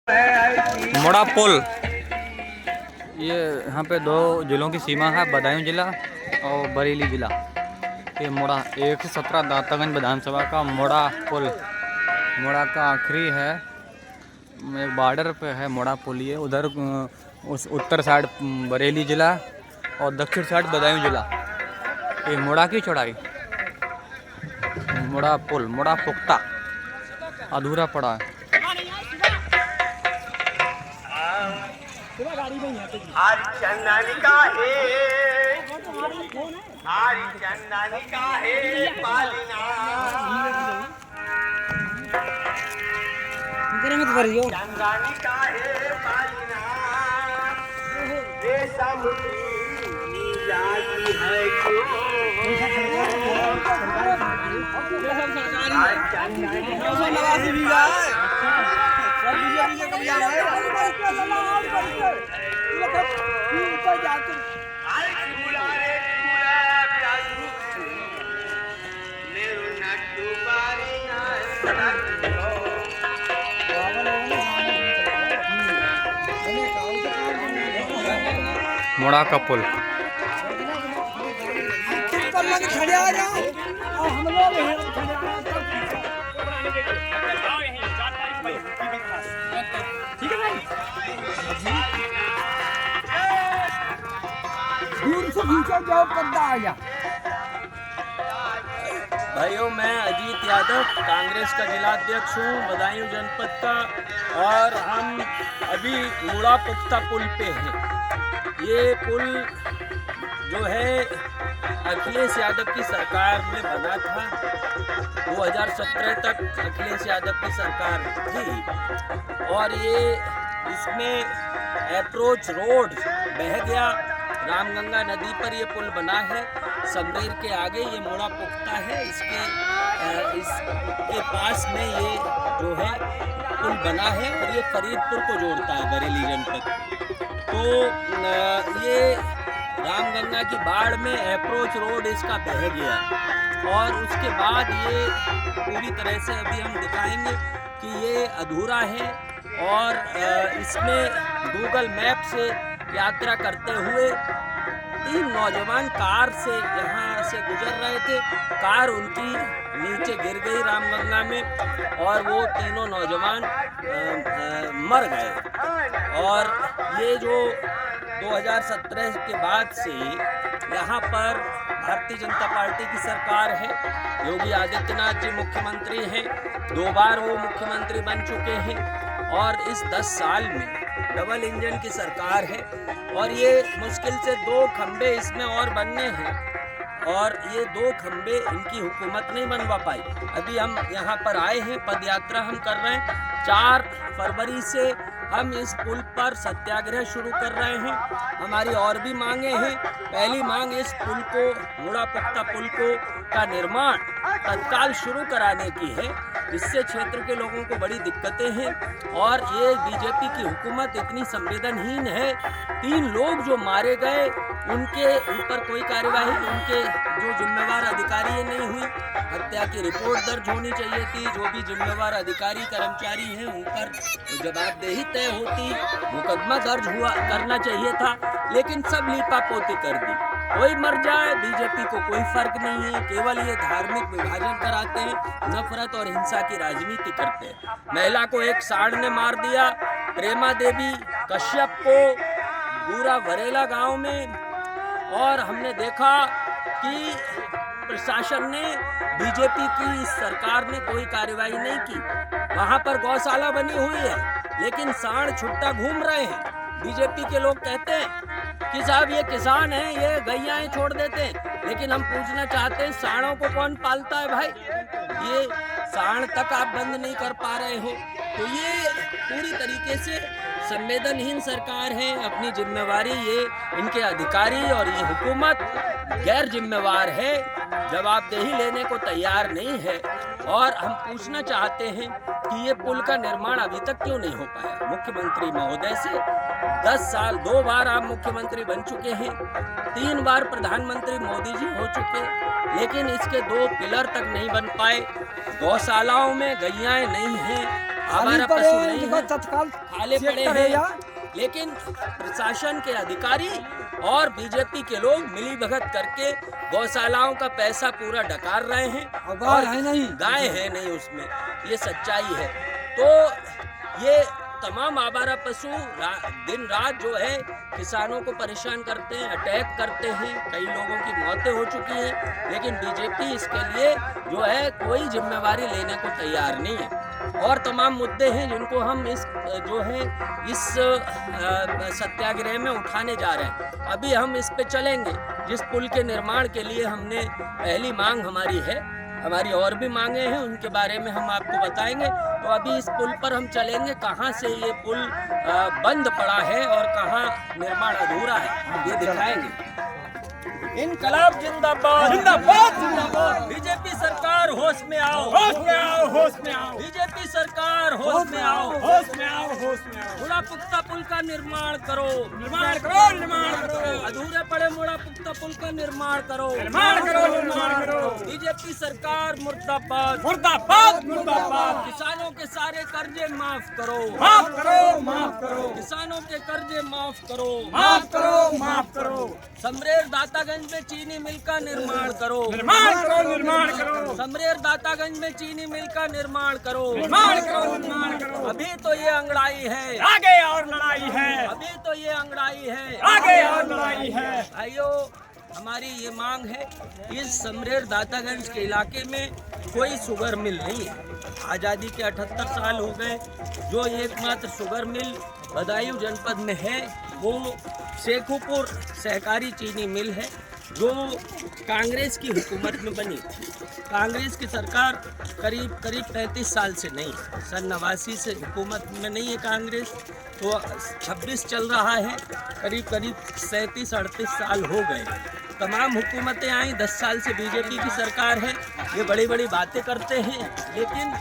मोड़ा पुल, ये यहाँ पे दो जिलों की सीमा है, बदायूं जिला और बरेली जिला। ये मोड़ा 117 दातागंज विधानसभा का मोड़ा पुल, मोड़ा का आखिरी है, एक बॉर्डर पे है मोड़ा पुल। ये उधर उस उत्तर साइड बरेली जिला और दक्षिण साइड बदायूं जिला। ये मोड़ा की चौड़ाई, मोड़ा पुल, मोड़ा पुख्ता अधूरा पड़ा है। हरी चंदन का है, हरी चंदन का है पालना, चंदन का है पालना, ये समुद्री जाती है क्यों? मोड़ा का पुल भाइयों, मैं अजीत यादव कांग्रेस का जिलाध्यक्ष हूँ बदायूं जनपद का, और हम अभी मोड़ा पुख्ता पुल पे हैं। ये पुल जो है अखिलेश यादव की सरकार में बना था। 2017 तक अखिलेश यादव की सरकार थी, और ये इसमें अप्रोच रोड बह गया। रामगंगा नदी पर ये पुल बना है। समदेर के आगे ये मोड़ा पुख्ता है, इसके पास में ये जो है पुल बना है, और ये फरीदपुर को जोड़ता है बरेली जनपद। तो ये रामगंगा की बाढ़ में अप्रोच रोड इसका बह गया, और उसके बाद ये पूरी तरह से अभी हम दिखाएंगे कि ये अधूरा है। और इसमें गूगल मैप से यात्रा करते हुए 3 नौजवान कार से यहाँ से गुजर रहे थे। कार उनकी नीचे गिर गई रामगंगा में, और वो तीनों नौजवान मर गए। और ये जो 2017 के बाद से यहाँ पर भारतीय जनता पार्टी की सरकार है। योगी आदित्यनाथ जी मुख्यमंत्री हैं, 2 बार वो मुख्यमंत्री बन चुके हैं, और इस 10 साल में डबल इंजन की सरकार है। और ये मुश्किल से 2 खंबे इसमें और बनने हैं, और ये 2 खंबे इनकी हुकूमत नहीं बनवा पाई। अभी हम यहाँ पर आए हैं, पद यात्रा हम कर रहे हैं। 4 फरवरी से हम इस पुल पर सत्याग्रह शुरू कर रहे हैं। हमारी और भी मांगे हैं। पहली मांग, इस पुल को, मोड़ा पुख्ता पुल को का निर्माण तत्काल शुरू कराने की है। इससे क्षेत्र के लोगों को बड़ी दिक्कतें हैं, और ये बीजेपी की हुकूमत इतनी संवेदनहीन है। 3 लोग जो मारे गए, उनके ऊपर कोई कार्यवाही, उनके जो जिम्मेवार अधिकारी ये नहीं हुई। हत्या की रिपोर्ट दर्ज होनी चाहिए थी। जो भी जिम्मेवार अधिकारी कर्मचारी हैं उन पर जवाबदेही तय होती, मुकदमा दर्ज हुआ करना चाहिए था, लेकिन सब लीपापोती कर दी। कोई मर जाए, बीजेपी को कोई फर्क नहीं है। केवल ये धार्मिक विभाजन कराते हैं, नफरत और हिंसा की राजनीति करते हैं। महिला को एक सांड ने मार दिया, प्रेमा देवी कश्यप को पूरा वरेला गांव में। और हमने देखा कि प्रशासन ने, बीजेपी की इस सरकार ने कोई कार्रवाई नहीं की। वहां पर गौशाला बनी हुई है, लेकिन सांड छुट्टा घूम रहे हैं। बीजेपी के लोग कहते हैं कि साहब ये किसान हैं, ये गैयाएं छोड़ देते हैं, लेकिन हम पूछना चाहते हैं सांडों को कौन पालता है भाई? ये सांड तक आप बंद नहीं कर पा रहे हो। तो ये पूरी तरीके से संवेदनहीन सरकार है। अपनी जिम्मेवारी, ये इनके अधिकारी और ये हुकूमत गैर जिम्मेवार है, जवाबदेही लेने को तैयार नहीं है। और हम पूछना चाहते हैं कि ये पुल का निर्माण अभी तक क्यों नहीं हो पाया? मुख्यमंत्री महोदय से 10 साल, 2 बार आप मुख्यमंत्री बन चुके हैं, 3 बार प्रधानमंत्री मोदी जी हो चुके, लेकिन इसके 2 पिलर तक नहीं बन पाए। गौशालाओं में गैयाएं नहीं हैं, आवारा पशु नहीं है, तत्काल खाले पड़े हैं। लेकिन प्रशासन के अधिकारी और बीजेपी के लोग मिली भगत करके गौशालाओं का पैसा पूरा डकार रहे हैं और गाय है नहीं उसमें, ये सच्चाई है। तो ये तमाम आवारा पशु दिन रात जो है किसानों को परेशान करते हैं, अटैक करते हैं, कई लोगों की मौतें हो चुकी हैं, लेकिन बीजेपी इसके लिए जो है कोई जिम्मेवारी लेने को तैयार नहीं है। और तमाम मुद्दे हैं जिनको हम इस सत्याग्रह में उठाने जा रहे हैं। अभी हम इस पे चलेंगे। जिस पुल के निर्माण के लिए हमने पहली मांग हमारी है, हमारी और भी मांगे हैं, उनके बारे में हम आपको बताएंगे। तो अभी इस पुल पर हम चलेंगे, कहाँ से ये पुल बंद पड़ा है और कहाँ निर्माण अधूरा है, ये दिखाएंगे। इनकलाब जिंदाबाद, जिंदाबाद, जिंदाबाद। बीजेपी सरकार होश में आओ, होश में आओ, होश में आओ। बीजेपी सरकार होश में आओ, होश में आओ, होश में आओ। मुड़ा पुख्ता पुल का निर्माण करो, निर्माण करो, निर्माण करो। अधूरे पड़े मुड़ा पुख्ता पुल का निर्माण करो, निर्माण करो, निर्माण करो। बीजेपी सरकार मुर्दाबाद, मुर्दाबाद, मुर्दाबाद। किसानों के सारे कर्जे माफ करो, माफ करो, माफ करो। किसानों के कर्जे माफ करो, माफ करो, माफ करो। समरेर दातागंज में चीनी मिल का निर्माण करो, निर्माण करो, निर्माण करो। समरेर दातागंज में चीनी मिल का निर्माण करो, निर्माण करो, निर्माण करो। अभी तो ये अंगड़ाई है, आगे और लड़ाई है। अभी तो ये अंगड़ाई है, आगे और लड़ाई है। भाइयों, हमारी ये मांग है, इस समरेर दातागंज के इलाके में कोई शुगर मिल नहीं है। आज़ादी के 78 साल हो गए। जो एकमात्र शुगर मिल बदायूं जनपद में है वो शेखुपुर सहकारी चीनी मिल है, जो कांग्रेस की हुकूमत में बनी थी। कांग्रेस की सरकार करीब 35 साल से नहीं, सन 89 से हुकूमत में नहीं है कांग्रेस। तो 26 चल रहा है, करीब 37-38 साल हो गए। तमाम हुकूमतें आई, 10 साल से बीजेपी की सरकार है। ये बड़ी बड़ी बातें करते हैं, लेकिन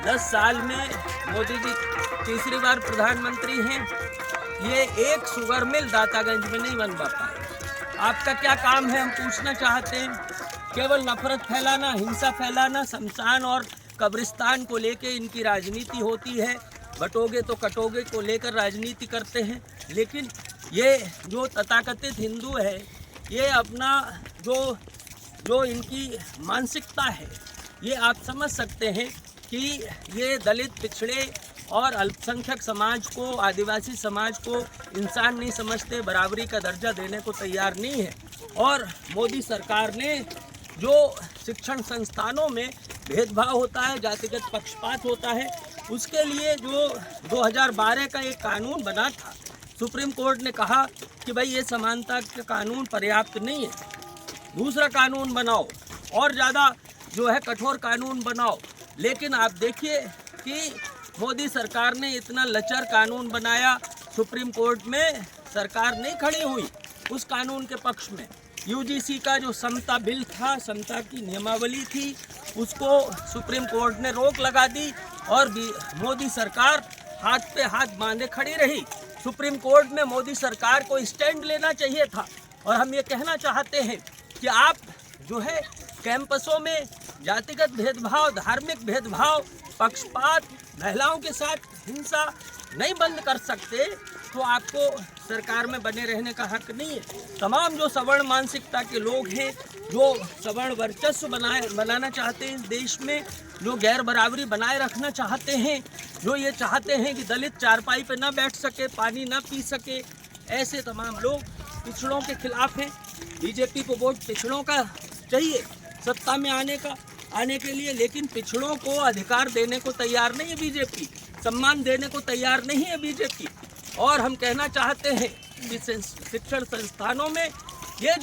10 साल में मोदी जी तीसरी बार प्रधानमंत्री हैं। ये एक शुगर मिल दातागंज में नहीं बनवा पाए। आपका क्या काम है, हम पूछना चाहते हैं। केवल नफरत फैलाना, हिंसा फैलाना, शमशान और कब्रिस्तान को लेके इनकी राजनीति होती है। बटोगे तो कटोगे को लेकर राजनीति करते हैं। लेकिन ये जो तथाकथित हिंदू है, ये अपना जो इनकी मानसिकता है, ये आप समझ सकते हैं कि ये दलित, पिछड़े और अल्पसंख्यक समाज को, आदिवासी समाज को इंसान नहीं समझते, बराबरी का दर्जा देने को तैयार नहीं है। और मोदी सरकार ने जो शिक्षण संस्थानों में भेदभाव होता है, जातिगत पक्षपात होता है, उसके लिए जो 2012 का एक कानून बना था, सुप्रीम कोर्ट ने कहा कि भाई ये समानता का कानून पर्याप्त नहीं है, दूसरा कानून बनाओ और ज़्यादा जो है कठोर कानून बनाओ। लेकिन आप देखिए कि मोदी सरकार ने इतना लचर कानून बनाया, सुप्रीम कोर्ट में सरकार नहीं खड़ी हुई उस कानून के पक्ष में। यूजीसी का जो समता बिल था, समता की नियमावली थी, उसको सुप्रीम कोर्ट ने रोक लगा दी और मोदी सरकार हाथ पे हाथ बांधे खड़ी रही। सुप्रीम कोर्ट में मोदी सरकार को स्टैंड लेना चाहिए था। और हम ये कहना चाहते हैं कि आप जो है कैंपसों में जातिगत भेदभाव, धार्मिक भेदभाव, पक्षपात, महिलाओं के साथ हिंसा नहीं बंद कर सकते तो आपको सरकार में बने रहने का हक नहीं है। तमाम जो सवर्ण मानसिकता के लोग हैं, जो सवर्ण वर्चस्व बनाना चाहते हैं इस देश में, जो गैर बराबरी बनाए रखना चाहते हैं, जो ये चाहते हैं कि दलित चारपाई पे ना बैठ सके, पानी ना पी सके, ऐसे तमाम लोग पिछड़ों के खिलाफ हैं। बीजेपी को वोट पिछड़ों का चाहिए सत्ता में आने के लिए, लेकिन पिछड़ों को अधिकार देने को तैयार नहीं है बीजेपी, सम्मान देने को तैयार नहीं है बीजेपी। और हम कहना चाहते हैं कि शिक्षण संस्थानों में ये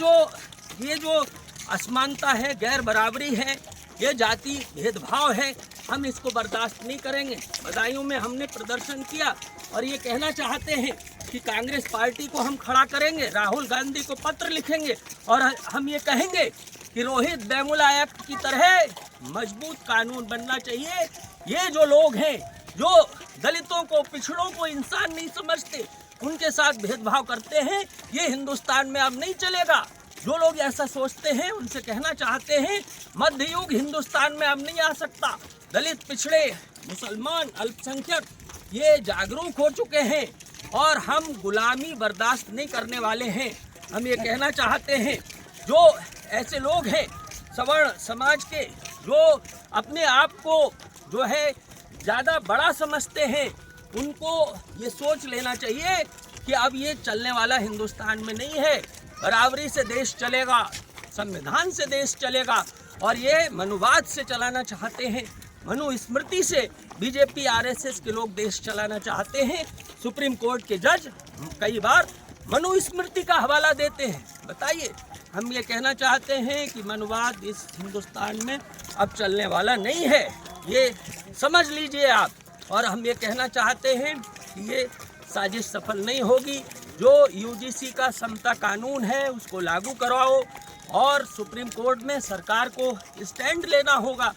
जो असमानता है, गैर बराबरी है, ये जाति भेदभाव है, हम इसको बर्दाश्त नहीं करेंगे। बदायूं में हमने प्रदर्शन किया और ये कहना चाहते हैं कि कांग्रेस पार्टी को हम खड़ा करेंगे, राहुल गांधी को पत्र लिखेंगे और हम ये कहेंगे कि रोहित वेमुला एक्ट की तरह मजबूत कानून बनना चाहिए। ये जो लोग हैं, जो दलितों को, पिछड़ों को इंसान नहीं समझते, उनके साथ भेदभाव करते हैं, ये हिंदुस्तान में अब नहीं चलेगा। जो लोग ऐसा सोचते हैं उनसे कहना चाहते हैं मध्य युग हिंदुस्तान में अब नहीं आ सकता। दलित, पिछड़े, मुसलमान, अल्पसंख्यक ये जागरूक हो चुके हैं और हम गुलामी बर्दाश्त नहीं करने वाले हैं। हम ये कहना चाहते हैं, जो ऐसे लोग हैं सवर्ण समाज के, जो अपने आप को जो है ज़्यादा बड़ा समझते हैं, उनको ये सोच लेना चाहिए कि अब ये चलने वाला हिंदुस्तान में नहीं है। बराबरी से देश चलेगा, संविधान से देश चलेगा, और ये मनुवाद से चलाना चाहते हैं, मनुस्मृति से बीजेपी आरएसएस के लोग देश चलाना चाहते हैं। सुप्रीम कोर्ट के जज कई बार मनुस्मृति का हवाला देते हैं। बताइए, हम ये कहना चाहते हैं कि मनुवाद इस हिंदुस्तान में अब चलने वाला नहीं है, ये समझ लीजिए आप। और हम ये कहना चाहते हैं कि ये साजिश सफल नहीं होगी। जो यूजीसी का समता कानून है उसको लागू करवाओ, और सुप्रीम कोर्ट में सरकार को स्टैंड लेना होगा।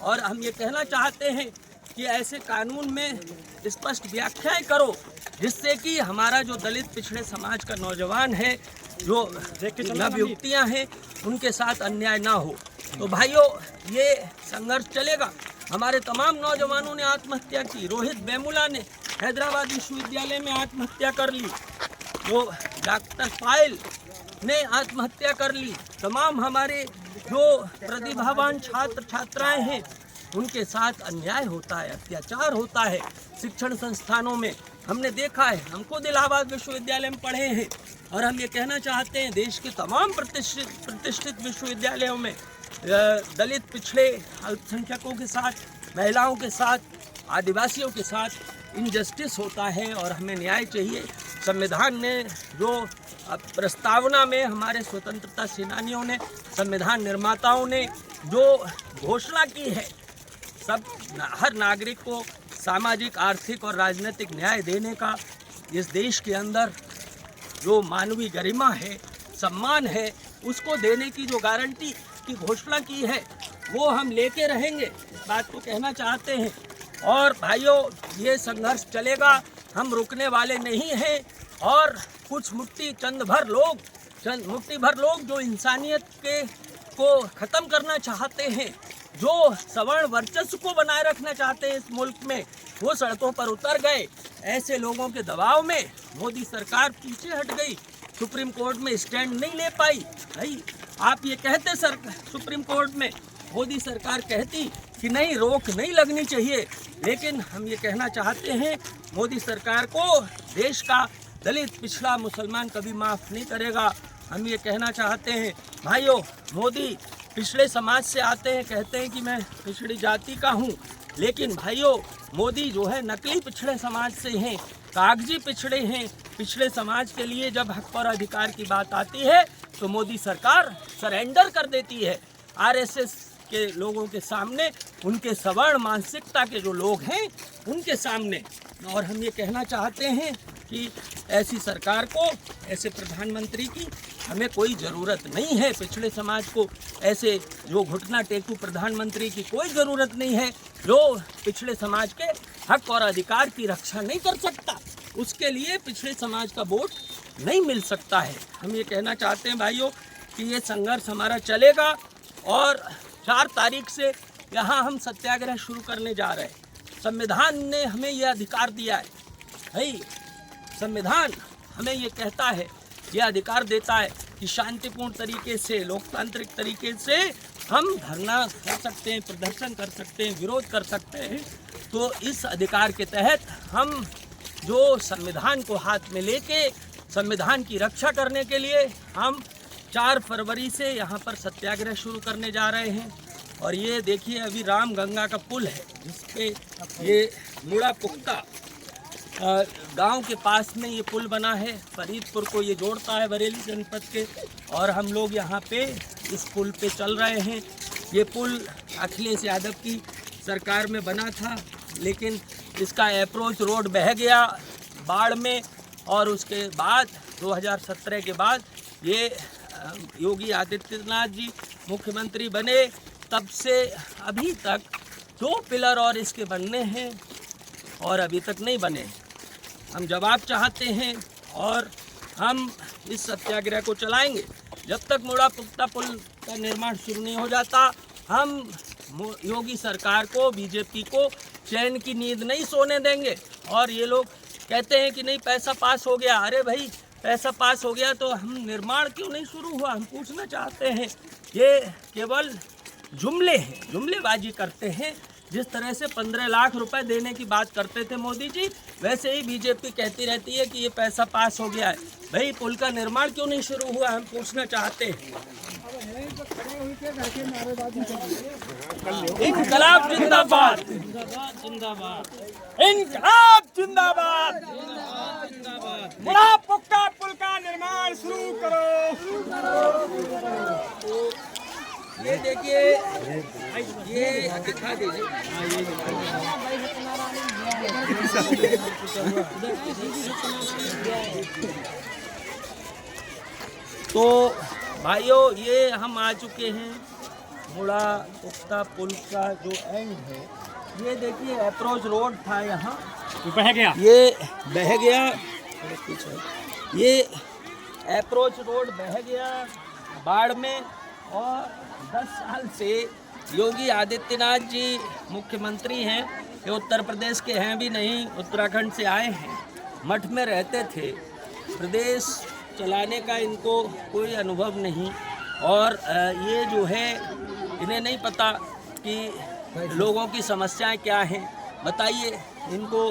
और हम ये कहना चाहते हैं कि ऐसे कानून में स्पष्ट व्याख्याएं करो, जिससे कि हमारा जो दलित पिछड़े समाज का नौजवान है, जो नवयुवतियाँ हैं, उनके साथ अन्याय ना हो। तो भाइयों, ये संघर्ष चलेगा। हमारे तमाम नौजवानों ने आत्महत्या की। रोहित वेमुला ने हैदराबाद विश्वविद्यालय में आत्महत्या कर ली, जो डॉक्टर पायल ने आत्महत्या कर ली। तमाम हमारे जो प्रतिभावान छात्र छात्राएं हैं, उनके साथ अन्याय होता है, अत्याचार होता है। शिक्षण संस्थानों में हमने देखा है, हम खुद इलाहाबाद विश्वविद्यालय में पढ़े हैं, और हम ये कहना चाहते हैं देश के तमाम प्रतिष्ठित विश्वविद्यालयों में दलित, पिछड़े, अल्पसंख्यकों के साथ, महिलाओं के साथ, आदिवासियों के साथ इनजस्टिस होता है, और हमें न्याय चाहिए। संविधान ने जो प्रस्तावना में हमारे स्वतंत्रता सेनानियों ने, संविधान निर्माताओं ने जो घोषणा की है, हर नागरिक को सामाजिक, आर्थिक और राजनीतिक न्याय देने का, इस देश के अंदर जो मानवीय गरिमा है, सम्मान है, उसको देने की जो गारंटी की घोषणा की है, वो हम लेके रहेंगे, इस बात को कहना चाहते हैं। और भाइयों, ये संघर्ष चलेगा, हम रुकने वाले नहीं हैं। और कुछ मुट्ठी भर लोग जो इंसानियत को ख़त्म करना चाहते हैं, जो सवर्ण वर्चस्व को बनाए रखना चाहते हैं इस मुल्क में, वो सड़कों पर उतर गए। ऐसे लोगों के दबाव में मोदी सरकार पीछे हट गई, सुप्रीम कोर्ट में स्टैंड नहीं ले पाई। भाई, आप ये कहते सुप्रीम कोर्ट में मोदी सरकार कहती कि नहीं, रोक नहीं लगनी चाहिए, लेकिन हम ये कहना चाहते हैं मोदी सरकार को देश का दलित, पिछड़ा, मुसलमान कभी माफ़ नहीं करेगा। हम ये कहना चाहते हैं भाइयों, मोदी पिछड़े समाज से आते हैं, कहते हैं कि मैं पिछड़ी जाति का हूँ, लेकिन भाइयों, मोदी जो है नकली पिछड़े समाज से हैं, कागजी पिछड़े हैं। पिछड़े समाज के लिए जब हक और अधिकार की बात आती है तो मोदी सरकार सरेंडर कर देती है आरएसएस के लोगों के सामने, उनके सवर्ण मानसिकता के जो लोग हैं उनके सामने। और हम ये कहना चाहते हैं कि ऐसी सरकार को, ऐसे प्रधानमंत्री की हमें कोई ज़रूरत नहीं है। पिछड़े समाज को ऐसे जो घुटना टेकू प्रधानमंत्री की कोई ज़रूरत नहीं है, जो पिछड़े समाज के हक और अधिकार की रक्षा नहीं कर सकता, उसके लिए पिछड़े समाज का वोट नहीं मिल सकता है। हम ये कहना चाहते हैं भाइयों कि ये संघर्ष हमारा चलेगा, और 4 तारीख से यहाँ हम सत्याग्रह शुरू करने जा रहे हैं। संविधान ने हमें ये अधिकार दिया है, भाई संविधान हमें ये कहता है, ये अधिकार देता है कि शांतिपूर्ण तरीके से, लोकतांत्रिक तरीके से हम धरना कर सकते हैं, प्रदर्शन कर सकते हैं, विरोध कर सकते हैं। तो इस अधिकार के तहत हम जो संविधान को हाथ में लेके संविधान की रक्षा करने के लिए हम 4 फरवरी से यहाँ पर सत्याग्रह शुरू करने जा रहे हैं। और ये देखिए, अभी राम गंगा का पुल है, जिसपे ये मुड़ा पुख्ता गांव के पास में ये पुल बना है, फरीदपुर को ये जोड़ता है बरेली जनपद के, और हम लोग यहाँ पे इस पुल पे चल रहे हैं। ये पुल अखिलेश यादव की सरकार में बना था, लेकिन इसका अप्रोच रोड बह गया बाढ़ में, और उसके बाद 2017 के बाद ये योगी आदित्यनाथ जी मुख्यमंत्री बने, तब से अभी तक 2 पिलर और इसके बनने हैं, और अभी तक नहीं बने। हम जवाब चाहते हैं, और हम इस सत्याग्रह को चलाएंगे जब तक मुड़ा पुख्ता पुल का निर्माण शुरू नहीं हो जाता। हम योगी सरकार को, बीजेपी को चैन की नींद नहीं सोने देंगे। और ये लोग कहते हैं कि नहीं पैसा पास हो गया। अरे भाई पैसा पास हो गया तो हम निर्माण क्यों नहीं शुरू हुआ? हम पूछना चाहते हैं। ये केवल जुमले हैं, जुमलेबाजी करते हैं। जिस तरह से 15 लाख रुपए देने की बात करते थे मोदी जी, वैसे ही बीजेपी कहती रहती है कि ये पैसा पास हो गया है। भाई पुल का निर्माण क्यों नहीं शुरू हुआ? हम पूछना चाहते हैं। इनकलाब जिंदाबाद, इनकलाब जिंदाबाद, मुड़ा पुक्का पुल का निर्माण शुरू करो। ये देखिए, ये दिखा दीजिए। तो भाइयों, ये हम आ चुके हैं मुड़ा पुख्ता पुल का जो एंड है। ये देखिए अप्रोच रोड था, यहाँ बह गया, ये बह गया। ये अप्रोच रोड बह गया बाढ़ में। और 10 साल से योगी आदित्यनाथ जी मुख्यमंत्री हैं। ये उत्तर प्रदेश के हैं भी नहीं, उत्तराखंड से आए हैं। मठ में रहते थे। प्रदेश चलाने का इनको कोई अनुभव नहीं। और ये जो है, इन्हें नहीं पता कि लोगों की समस्याएं क्या हैं। बताइए, इनको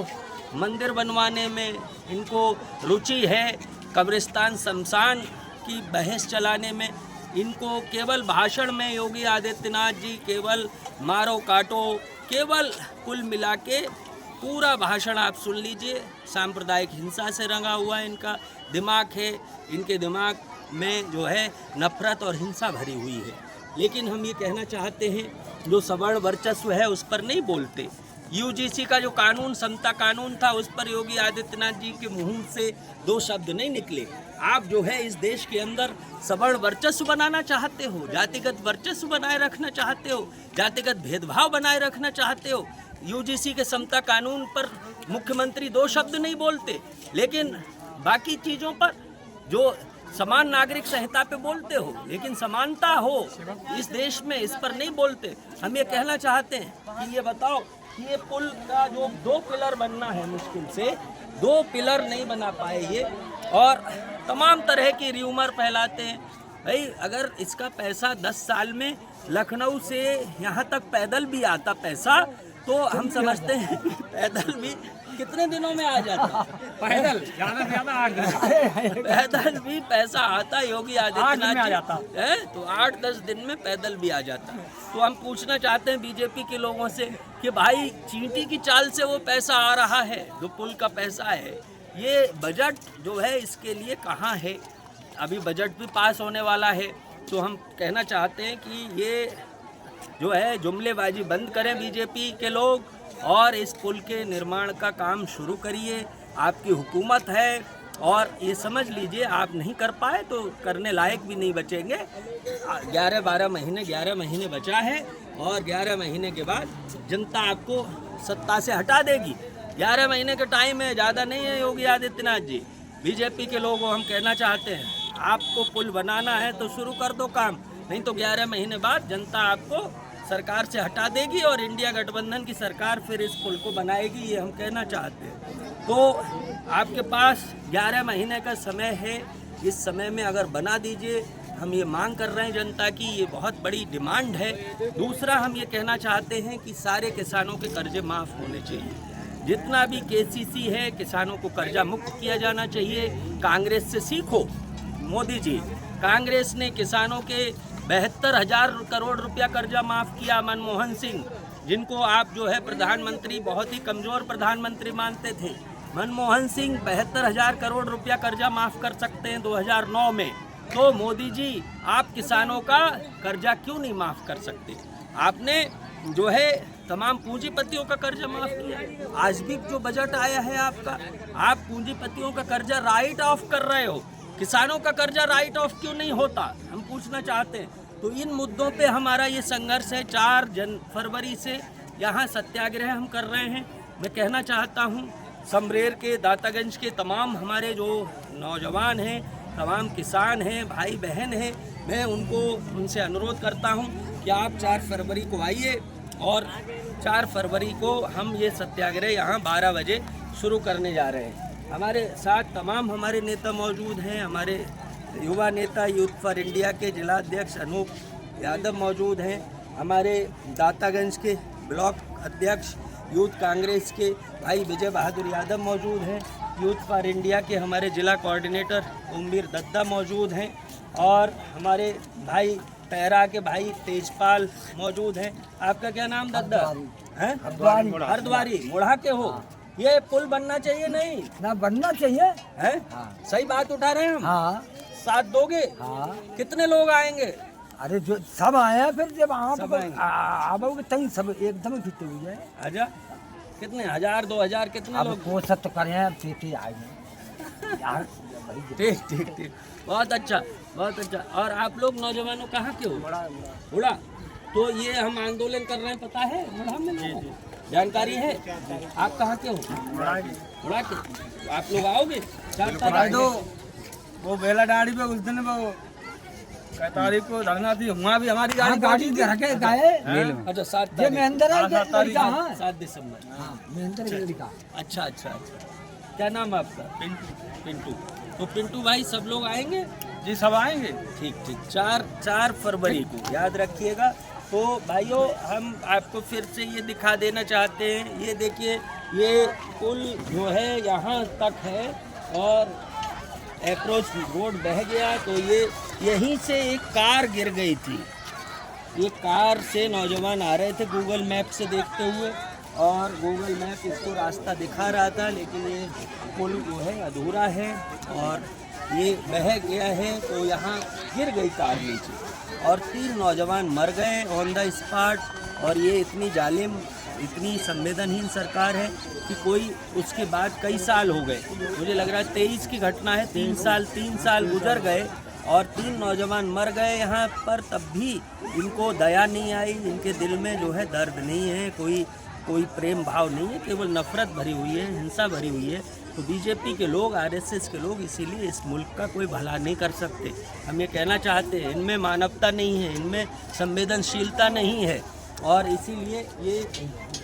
मंदिर बनवाने में इनको रुचि है, कब्रिस्तान शमशान की बहस चलाने में। इनको केवल भाषण में योगी आदित्यनाथ जी केवल मारो काटो, केवल कुल मिला के पूरा भाषण आप सुन लीजिए, सांप्रदायिक हिंसा से रंगा हुआ इनका दिमाग है। इनके दिमाग में जो है नफरत और हिंसा भरी हुई है। लेकिन हम ये कहना चाहते हैं, जो सवर्ण वर्चस्व है उस पर नहीं बोलते। यूजीसी का जो कानून, समता कानून था, उस पर योगी आदित्यनाथ जी के मुंह से 2 शब्द नहीं निकले। आप जो है इस देश के अंदर सवर्ण वर्चस्व बनाना चाहते हो, जातिगत वर्चस्व बनाए रखना चाहते हो, जातिगत भेदभाव बनाए रखना चाहते हो। यूजीसी के समता कानून पर मुख्यमंत्री 2 शब्द नहीं बोलते, लेकिन बाकी चीज़ों पर जो समान नागरिक संहिता पे बोलते हो, लेकिन समानता हो इस देश में, इस पर नहीं बोलते। हम ये कहना चाहते हैं कि ये बताओ कि ये पुल का जो 2 पिलर बनना है, मुश्किल से 2 पिलर नहीं बना पाए ये, और तमाम तरह की र्यूमर फैलाते हैं। भाई अगर इसका पैसा 10 साल में लखनऊ से यहाँ तक पैदल भी आता पैसा, तो हम समझते हैं कि पैदल भी कितने दिनों में आ जाता। पैदल ज़्यादा से ज़्यादा 8 दिन, पैदल भी पैसा आता योगी आदित्यनाथ है, तो 8-10 दिन में पैदल भी आ जाता। तो हम पूछना चाहते हैं बीजेपी के लोगों से कि भाई चींटी की चाल से वो पैसा आ रहा है, जो पुल का पैसा है, ये बजट जो है इसके लिए कहाँ है? अभी बजट भी पास होने वाला है। तो हम कहना चाहते हैं कि ये जो है जुमलेबाजी बंद करें बीजेपी के लोग, और इस पुल के निर्माण का काम शुरू करिए। आपकी हुकूमत है, और ये समझ लीजिए आप नहीं कर पाए तो करने लायक भी नहीं बचेंगे। 11-12 महीने बचा है, और 11 महीने के बाद जनता आपको सत्ता से हटा देगी। 11 महीने का टाइम है, ज़्यादा नहीं है योगी आदित्यनाथ जी। बीजेपी के लोगों हम कहना चाहते हैं, आपको पुल बनाना है तो शुरू कर दो काम, नहीं तो 11 महीने बाद जनता आपको सरकार से हटा देगी, और इंडिया गठबंधन की सरकार फिर इस पुल को बनाएगी। ये हम कहना चाहते हैं। तो आपके पास 11 महीने का समय है, इस समय में अगर बना दीजिए। हम ये मांग कर रहे हैं जनता की, ये बहुत बड़ी डिमांड है। दूसरा, हम ये कहना चाहते हैं कि सारे किसानों के कर्जे माफ़ होने चाहिए। जितना भी केसीसी है, किसानों को कर्जा मुक्त किया जाना चाहिए। कांग्रेस से सीखो मोदी जी। कांग्रेस ने किसानों के 72,000 करोड़ रुपया कर्जा माफ़ किया। मनमोहन सिंह, जिनको आप जो है प्रधानमंत्री, बहुत ही कमज़ोर प्रधानमंत्री मानते थे, मनमोहन सिंह 72,000 करोड़ रुपया कर्जा माफ़ कर सकते हैं 2009 में। तो मोदी जी, आप किसानों का कर्जा क्यों नहीं माफ़ कर सकते? आपने जो है तमाम पूंजीपतियों का कर्जा माफ़ किया। आज भी जो बजट आया है आपका, आप पूंजीपतियों का कर्जा राइट ऑफ कर रहे हो। किसानों का कर्जा राइट ऑफ क्यों नहीं होता, हम पूछना चाहते हैं। तो इन मुद्दों पे हमारा ये संघर्ष है। 4 फरवरी से यहाँ सत्याग्रह हम कर रहे हैं। मैं कहना चाहता हूँ, समरेर के, दातागंज के तमाम हमारे जो नौजवान हैं, तमाम किसान हैं, भाई बहन हैं, मैं उनसे अनुरोध करता हूँ कि आप 4 फरवरी को आइए और 4 फरवरी को हम ये सत्याग्रह यहाँ 12 बजे शुरू करने जा रहे हैं। हमारे साथ तमाम हमारे नेता मौजूद हैं। हमारे युवा नेता यूथ फॉर इंडिया के जिला अध्यक्ष अनूप यादव मौजूद हैं। हमारे दातागंज के ब्लॉक अध्यक्ष यूथ कांग्रेस के भाई विजय बहादुर यादव मौजूद हैं। यूथ फॉर इंडिया के हमारे जिला कोऑर्डिनेटर ओमवीर दद्दा मौजूद हैं और हमारे भाई पैरा के भाई तेजपाल मौजूद हैं। आपका क्या नाम दद्दा हैं? हरद्वारी मोढ़ा के हो। ये पुल बनना चाहिए नहीं ना बनना चाहिए। है? सही बात उठा रहे हैं हम। हाँ साथ दोगे? हाँ। कितने लोग आएंगे? अरे जो सब आए हैं फिर जब सब आएंगे। आओगे तभी सब एकदम इकट्ठे हो जाए। आजा कितने 1000 2000 कितने अब लोग? कोशिश तो करें अब पीते आएंगे यार। ठीक ठीक ठीक, बहुत अच्छा बहुत अच्छा। और आप लोग नौजवानों कहाँ के हो? मुड़ा। तो ये हम आंदोलन कर रहे हैं, पता है? मुड़ा में जानकारी है? आप कहाँ के हो? मुड़ा के। तो आप लोग आओगे 4 तारीख को? वो बेला डाड़ी पे उस दिन वो 4 तारीख को धरना थी, वहाँ भी हमारी गाड़ी रखे गए। अच्छा 7 ये तारीख, महेंद्र है क्या? 7 तारीख। हाँ 7 दिसंबर। हाँ, महेंद्र के लड़का। अच्छा अच्छा अच्छा। क्या नाम है आपका? पिंटू। तो पिंटू भाई सब लोग आएंगे? जी सब आएंगे। ठीक ठीक, 4 फरवरी को याद रखिएगा। तो भाइयों हम आपको फिर से ये दिखा देना चाहते हैं, ये देखिए ये पुल जो है यहाँ तक है और अप्रोच रोड बह गया। तो ये यहीं से एक कार गिर गई थी। ये कार से नौजवान आ रहे थे गूगल मैप से देखते हुए और गूगल मैप इसको रास्ता दिखा रहा था, लेकिन ये पुल जो है अधूरा है और ये बह गया है। तो यहाँ गिर गई कार नीचे और 3 नौजवान मर गए ऑन द स्पॉट। और ये इतनी जालिम इतनी संवेदनहीन सरकार है कि कोई उसके बाद कई साल हो गए, मुझे लग रहा है 23 की घटना है, 3 साल गुजर गए और 3 नौजवान मर गए यहाँ पर, तब भी इनको दया नहीं आई। इनके दिल में जो है दर्द नहीं है, कोई प्रेम भाव नहीं है, केवल नफरत भरी हुई है, हिंसा भरी हुई है। तो बीजेपी के लोग, आरएसएस के लोग इसीलिए इस मुल्क का कोई भला नहीं कर सकते। हम ये कहना चाहते हैं इनमें मानवता नहीं है, इनमें संवेदनशीलता नहीं है और इसीलिए ये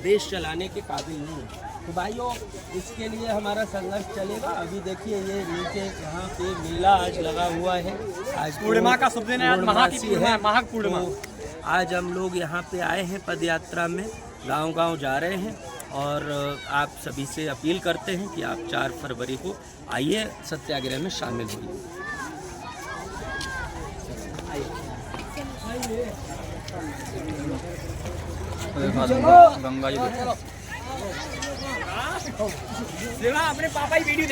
देश चलाने के काबिल नहीं है। तो भाइयों इसके लिए हमारा संघर्ष चलेगा। अभी देखिए ये नीचे यहाँ पे मेला आज लगा हुआ है। आज पूर्णिमा का शुभ दिन है, आज महा की पूर्णमासी पूर्णिमा है। है, महा की पूर्णिमा। तो आज हम लोग यहाँ पे आए हैं पद यात्रा में, गांव-गांव जा रहे हैं और आप सभी से अपील करते हैं कि आप 4 फरवरी को आइए, सत्याग्रह में शामिल होइए। गंगा जी अपने पापा की वीडियो